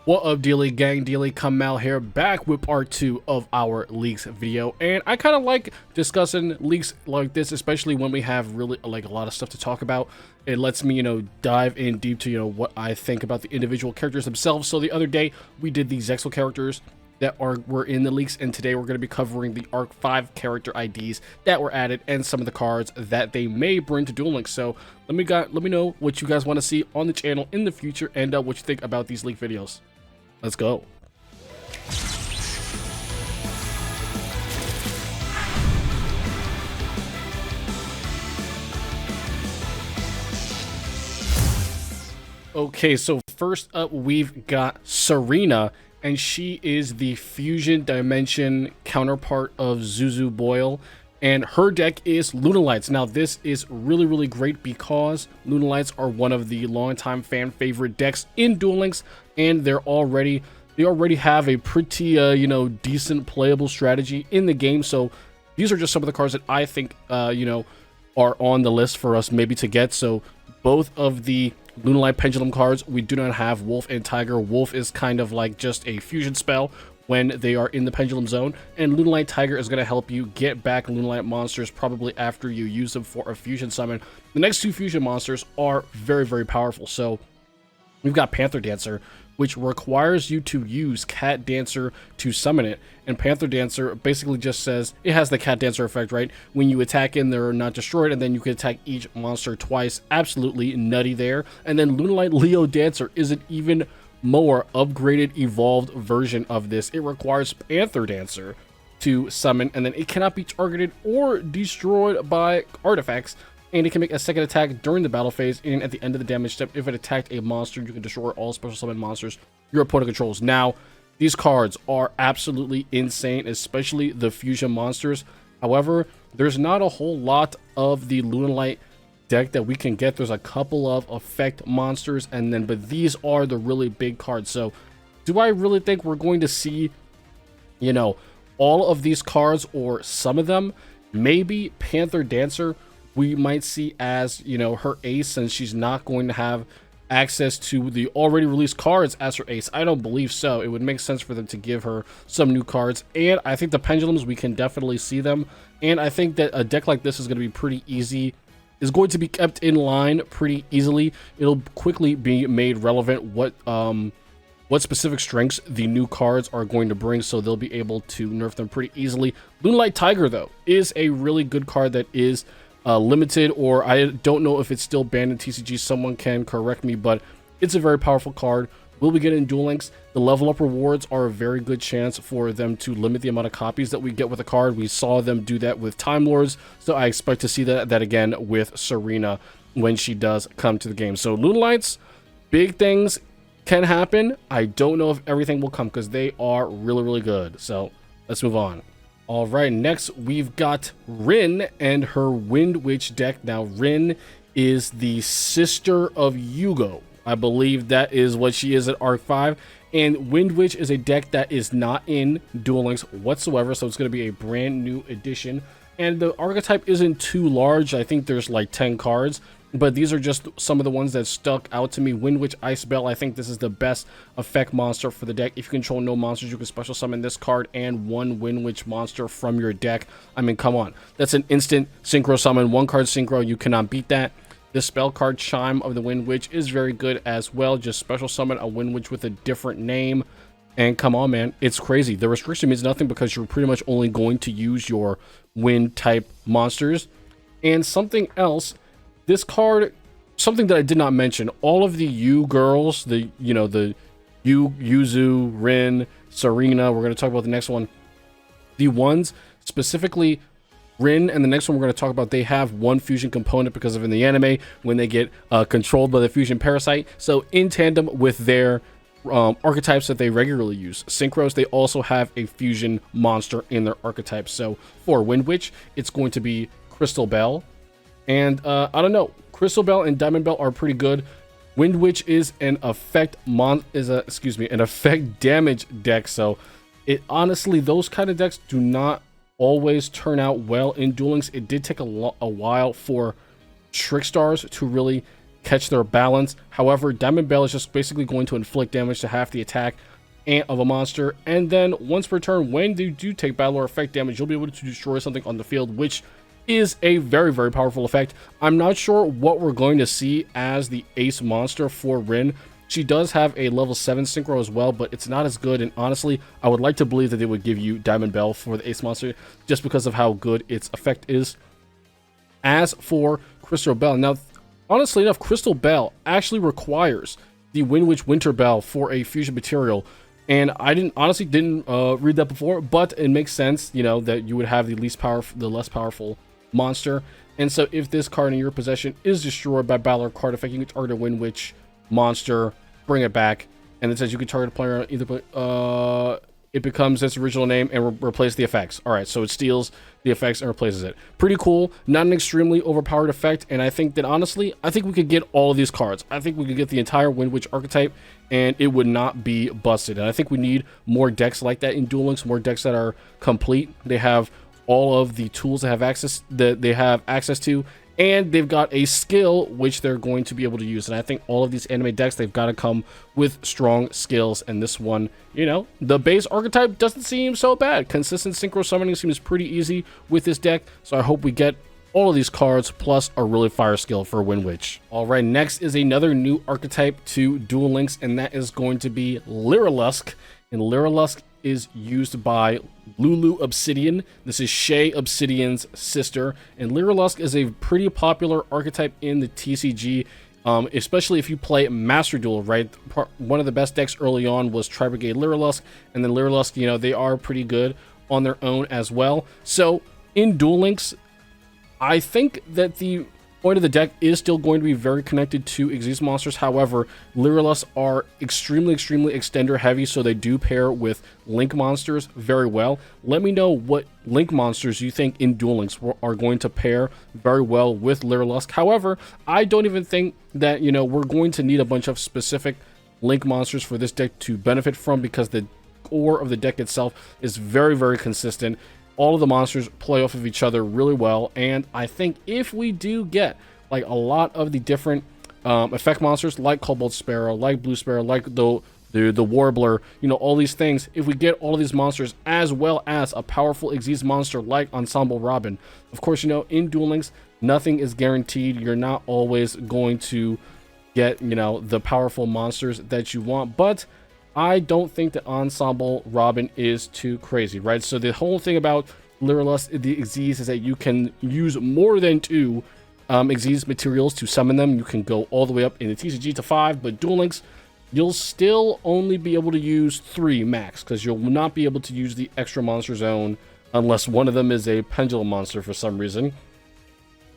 What up, Dealy Gang? Dealy Kamal here, back with part 2 of our leaks video. And I kind of like discussing leaks like this, especially when we have really like a lot of stuff to talk about. It lets me, dive in deep to, what I think about the individual characters themselves. So the other day we did the Zexal characters that were in the leaks, and today we're going to be covering the Arc 5 character IDs that were added and some of the cards that they may bring to Duel Links. So let me know what you guys want to see on the channel in the future, and what you think about these leak videos. Let's go. Okay, so first up we've got Serena, and she is the Fusion Dimension counterpart of Zuzu Boyle, and her deck is Lunalights. Now this is really great because Lunalights are one of the longtime fan favorite decks in Duel Links, and they already have a pretty decent playable strategy in the game. So these are just some of the cards that I think are on the list for us maybe to get. So both of the Lunalight Pendulum cards, we do not have Wolf and Tiger. Wolf is kind of like just a fusion spell when they are in the Pendulum Zone, and Lunalight Tiger is going to help you get back Lunalight monsters probably after you use them for a fusion summon. The next two fusion monsters are very powerful. So we've got Panther Dancer, which requires you to use Cat Dancer to summon it. And Panther Dancer basically just says, it has the Cat Dancer effect, right? When you attack in, they're not destroyed, and then you can attack each monster twice. Absolutely nutty there. And then Lunalight Leo Dancer is an even more upgraded, evolved version of this. It requires Panther Dancer to summon, and then it cannot be targeted or destroyed by artifacts. And it can make a second attack during the battle phase, and at the end of the damage step, if it attacked a monster, you can destroy all special summon monsters your opponent controls. Now, these cards are absolutely insane, especially the fusion monsters. However, there's not a whole lot of the Lunalight deck that we can get. There's a couple of effect monsters, but these are the really big cards. So, do I really think we're going to see, all of these cards or some of them? Maybe Panther Dancer we might see as, her ace, since she's not going to have access to the already released cards as her ace. I don't believe so. It would make sense for them to give her some new cards. And I think the Pendulums, we can definitely see them. And I think that a deck like this is going to be pretty easy, is going to be kept in line pretty easily. It'll quickly be made relevant what specific strengths the new cards are going to bring, so they'll be able to nerf them pretty easily. Lunalight Tiger, though, is a really good card that is limited, or I don't know if it's still banned in TCG. Someone can correct me, but it's a very powerful card. Will we get it in Duel Links? The level up rewards are a very good chance for them to limit the amount of copies that we get with a card. We saw them do that with Time Lords, so I expect to see that again with Serena when she does come to the game. So Lunalights, big things can happen. I don't know if everything will come because they are really good. So let's move on. All right, next we've got Rin and her Wind Witch deck. Now, Rin is the sister of Yugioh. I believe that is what she is at Arc 5. And Wind Witch is a deck that is not in Duel Links whatsoever, so it's going to be a brand new addition. And the archetype isn't too large. I think there's like 10 cards. But these are just some of the ones that stuck out to me. Wind Witch Ice Bell, I think this is the best effect monster for the deck. If you control no monsters, you can special summon this card and one Wind Witch monster from your deck. I mean, come on. That's an instant synchro summon. One card synchro, you cannot beat that. The spell card Chime of the Wind Witch is very good as well. Just special summon a Wind Witch with a different name. And come on, man. It's crazy. The restriction means nothing because you're pretty much only going to use your wind type monsters. And something else, this card, something that I did not mention, all of the Yu girls, the Yuzu, Rin, Serena, we're going to talk about the next one. The ones, specifically Rin and the next one we're going to talk about, they have one fusion component because of in the anime when they get controlled by the fusion parasite. So in tandem with their archetypes that they regularly use, Synchros, they also have a fusion monster in their archetypes. So for Wind Witch, it's going to be Crystal Bell. And I don't know, Crystal Bell and Diamond Bell are pretty good. Wind Witch is an effect damage deck, so it honestly, those kind of decks do not always turn out well in Duel Links. It did take a while for Trick Stars to really catch their balance. However, Diamond Bell is just basically going to inflict damage to half the attack of a monster, and then once per turn, when they do take battle or effect damage, you'll be able to destroy something on the field, which is a very, very powerful effect. I'm not sure what we're going to see as the ace monster for Rin. She does have a level 7 synchro as well, but it's not as good, and honestly, I would like to believe that they would give you Diamond Bell for the ace monster just because of how good its effect is. As for Crystal Bell, now, honestly enough, Crystal Bell actually requires the Wind Witch Winter Bell for a fusion material, and I honestly didn't read that before, but it makes sense, you know, that you would have the less powerful monster. And so if this card in your possession is destroyed by battle or card effect, you can target a Wind Witch monster, bring it back, and it says you can target a player on either it becomes its original name and replace the effects. All right, so it steals the effects and replaces it. Pretty cool. Not an extremely overpowered effect, and I think that honestly, I think we could get all of these cards. I think we could get the entire Wind Witch archetype, and it would not be busted. And I think we need more decks like that in Duel Links, more decks that are complete. They have all of the tools that they have access to, and they've got a skill which they're going to be able to use. And I think all of these anime decks, they've got to come with strong skills. And this one, you know, the base archetype doesn't seem so bad. Consistent synchro summoning seems pretty easy with this deck. So I hope we get all of these cards plus a really fire skill for Wind Witch. All right, next is another new archetype to Duel Links, and that is going to be Lyrolusk. And Lyrolusk is used by Lulu Obsidian. This is Shay Obsidian's sister, and Lyrolusk is a pretty popular archetype in the TCG, especially if you play Master Duel, right? One of the best decks early on was Tri-Brigade Lyrolusk, and then Lyrolusk, you know, they are pretty good on their own as well. So in Duel Links, I think that the point of the deck is still going to be very connected to Xyz monsters. However, Lyrolusk are extremely extender heavy, so they do pair with Link monsters very well. Let me know what Link monsters you think in Duel Links are going to pair very well with Lyrolusk. However, I don't even think that, you know, we're going to need a bunch of specific Link monsters for this deck to benefit from, because the core of the deck itself is very consistent. All of the monsters play off of each other really well, and I think if we do get like a lot of the different effect monsters, like Cobalt Sparrow, like Blue Sparrow, like the Warbler, you know, all these things, if we get all of these monsters as well as a powerful Xyz monster like Ensemble Robin, of course, you know, in Duel Links, nothing is guaranteed. You're not always going to get, you know, the powerful monsters that you want, but I don't think that Ensemble Robin is too crazy, right? So the whole thing about Lyrolusk, the Xyz, is that you can use more than 2 Xyz materials to summon them. You can go all the way up in the TCG to 5, but Duel Links, you'll still only be able to use 3 max, because you'll not be able to use the extra monster zone unless one of them is a pendulum monster for some reason.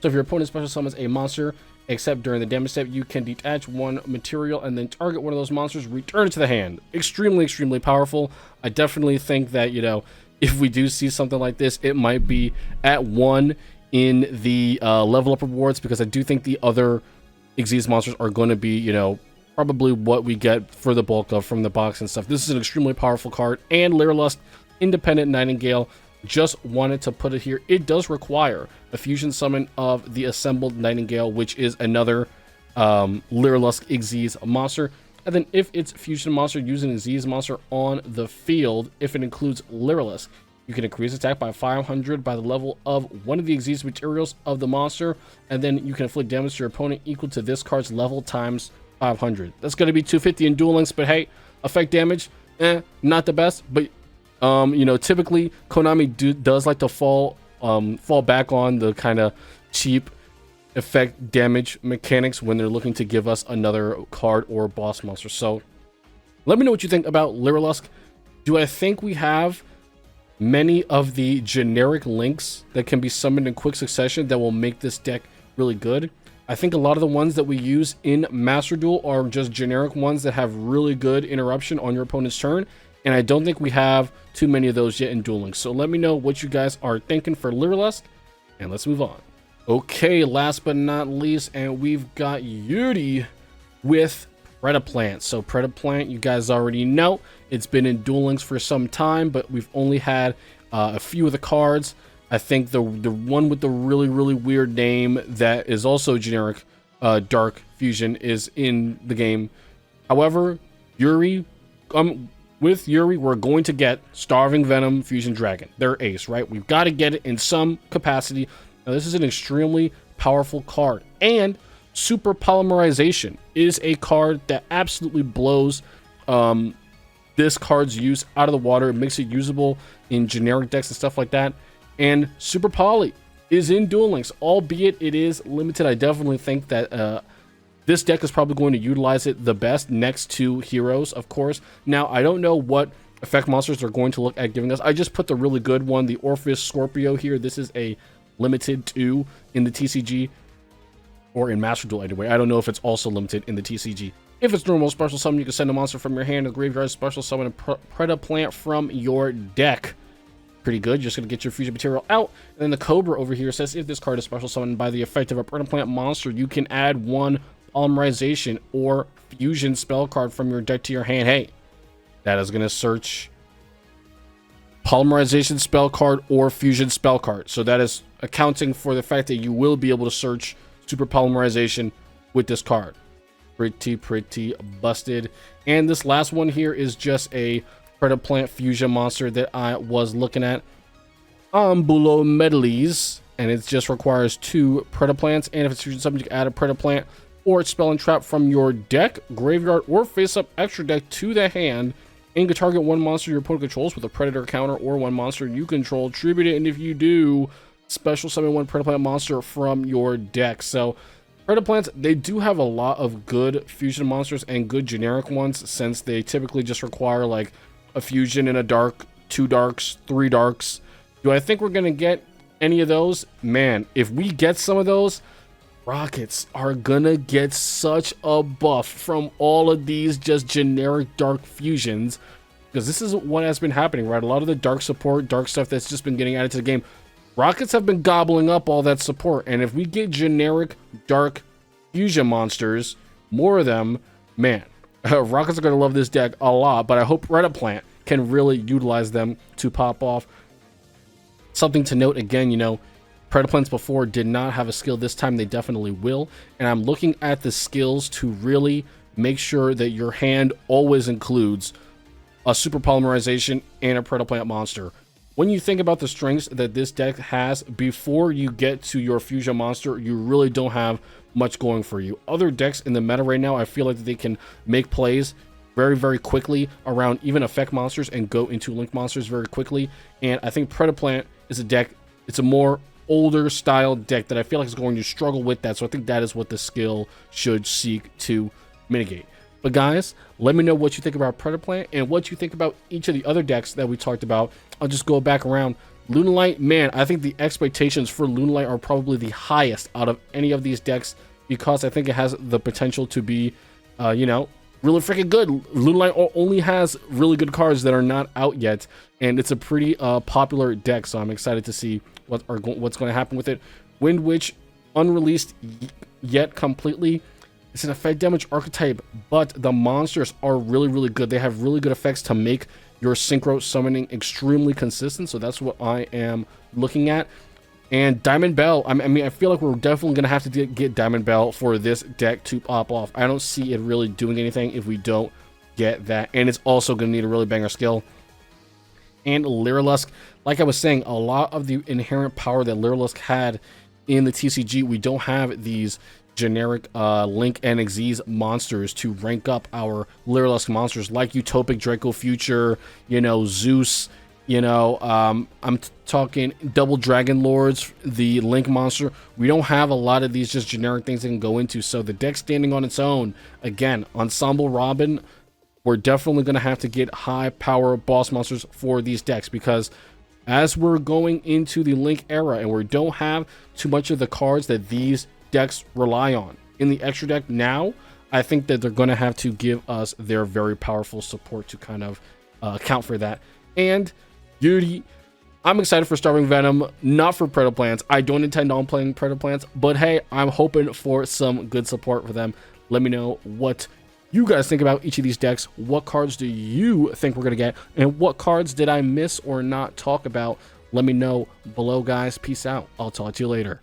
So if your opponent special summons a monster, except during the damage step, you can detach 1 material and then target one of those monsters, return it to the hand. Extremely powerful. I definitely think that, you know, if we do see something like this, it might be at 1 in the level up rewards, because I do think the other Xyz monsters are going to be, you know, probably what we get for the bulk of from the box and stuff. This is an extremely powerful card, and Lyrolusk, Independent Nightingale, just wanted to put it here. It does require a fusion summon of the Assembled Nightingale, which is another Lyrolusk Xyz monster. And then if it's fusion monster using a Xyz monster on the field, if it includes Lyrolusk, you can increase attack by 500 by the level of one of the Xyz materials of the monster, and then you can inflict damage to your opponent equal to this card's level times 500. That's going to be 250 in Duel Links, but hey, effect damage, not the best, but you know, typically Konami does like to fall back on the kind of cheap effect damage mechanics when they're looking to give us another card or boss monster. So let me know what you think about Lyrolusk. Do I think we have many of the generic links that can be summoned in quick succession that will make this deck really good? I think a lot of the ones that we use in Master Duel are just generic ones that have really good interruption on your opponent's turn, and I don't think we have too many of those yet in Duel Links. So let me know what you guys are thinking for Lyrolusk, and let's move on. Okay, last but not least, and we've got Yuri with Predaplant. So Predaplant, you guys already know, it's been in Duel Links for some time, but we've only had a few of the cards. I think the one with the really weird name that is also generic dark fusion is in the game. However, Yuri, with Yuri, we're going to get Starving Venom Fusion Dragon. They're ace, right? We've got to get it in some capacity. Now, this is an extremely powerful card. And Super Polymerization is a card that absolutely blows this card's use out of the water. It makes it usable in generic decks and stuff like that. And Super Poly is in Duel Links, albeit it is limited. I definitely think that this deck is probably going to utilize it the best next to Heroes, of course. Now, I don't know what effect monsters they're going to look at giving us. I just put the really good one, the Orpheus Scorpio here. This is a limited 2 in the TCG, or in Master Duel anyway. I don't know if it's also limited in the TCG. If it's normal special summon, you can send a monster from your hand to the graveyard, special summon a Predaplant from your deck. Pretty good. You're just going to get your fusion material out. And then the Cobra over here says, if this card is special summoned by the effect of a Predaplant monster, you can add 1 Polymerization or fusion spell card from your deck to your hand. Hey, that is going to search Polymerization spell card or fusion spell card. So that is accounting for the fact that you will be able to search Super Polymerization with this card. Pretty busted. And this last one here is just a Predaplant fusion monster that I was looking at. Ambulo Medleys, and it just requires 2 Predaplants, and if it's fusion summoned, you can add a Predaplant or its spell and trap from your deck, graveyard, or face-up extra deck to the hand, and you can target 1 monster your opponent controls with a Predator counter, or 1 monster you control, tribute it, and if you do, special summon 1 Predaplant monster from your deck. So Predaplants, they do have a lot of good fusion monsters and good generic ones, since they typically just require like a fusion and a dark, 2 darks, 3 darks. Do I think we're gonna get any of those? Man, if we get some of those, Rockets are gonna get such a buff from all of these just generic dark fusions, because this is what has been happening, right? A lot of the dark support, dark stuff that's just been getting added to the game, Rockets have been gobbling up all that support, and if we get generic dark fusion monsters, more of them, man, Rockets are going to love this deck a lot, but I hope Predaplant can really utilize them to pop off. Something to note again, you know, Predaplants before did not have a skill. This time they definitely will, and I'm looking at the skills to really make sure that your hand always includes a Super Polymerization and a Predaplant monster. When you think about the strengths that this deck has, before you get to your fusion monster, you really don't have much going for you. Other decks in the meta right now, I feel like they can make plays very quickly around even effect monsters and go into link monsters very quickly, and I think Predaplant is a deck, it's a more older style deck that I feel like is going to struggle with that, so I think that is what the skill should seek to mitigate. But guys, let me know what you think about Predaplant and what you think about each of the other decks that we talked about. I'll just go back around. Lunalight, man, I think the expectations for Lunalight are probably the highest out of any of these decks, because I think it has the potential to be, you know, really freaking good. Lunalight only has really good cards that are not out yet, and it's a pretty popular deck, so I'm excited to see what's going to happen with it. Wind Witch, unreleased yet completely. It's an effect damage archetype, but the monsters are really good. They have really good effects to make your synchro summoning extremely consistent, so that's what I am looking at. And Diamond Bell, I mean, I feel like we're definitely going to have to get Diamond Bell for this deck to pop off. I don't see it really doing anything if we don't get that, and it's also going to need a really banger skill. And Lyrolusk, like I was saying, a lot of the inherent power that Lyrolusk had in the TCG, we don't have these generic Link and Xyz monsters to rank up our Lyrolusk monsters, like Utopic Draco Future, you know, Zeus, you know, I'm talking Double Dragon Lords, the Link monster. We don't have a lot of these just generic things that can go into, so the deck standing on its own, again, Ensemble Robin, we're definitely going to have to get high power boss monsters for these decks, because as we're going into the Link era and we don't have too much of the cards that these decks rely on in the extra deck now, I think that they're going to have to give us their very powerful support to kind of account for that. And Yuri, I'm excited for Starving Venom, not for Predaplants. I don't intend on playing Predaplants, but hey, I'm hoping for some good support for them. Let me know what you guys think about each of these decks. What cards do you think we're going to get? And what cards did I miss or not talk about? Let me know below, guys. Peace out. I'll talk to you later.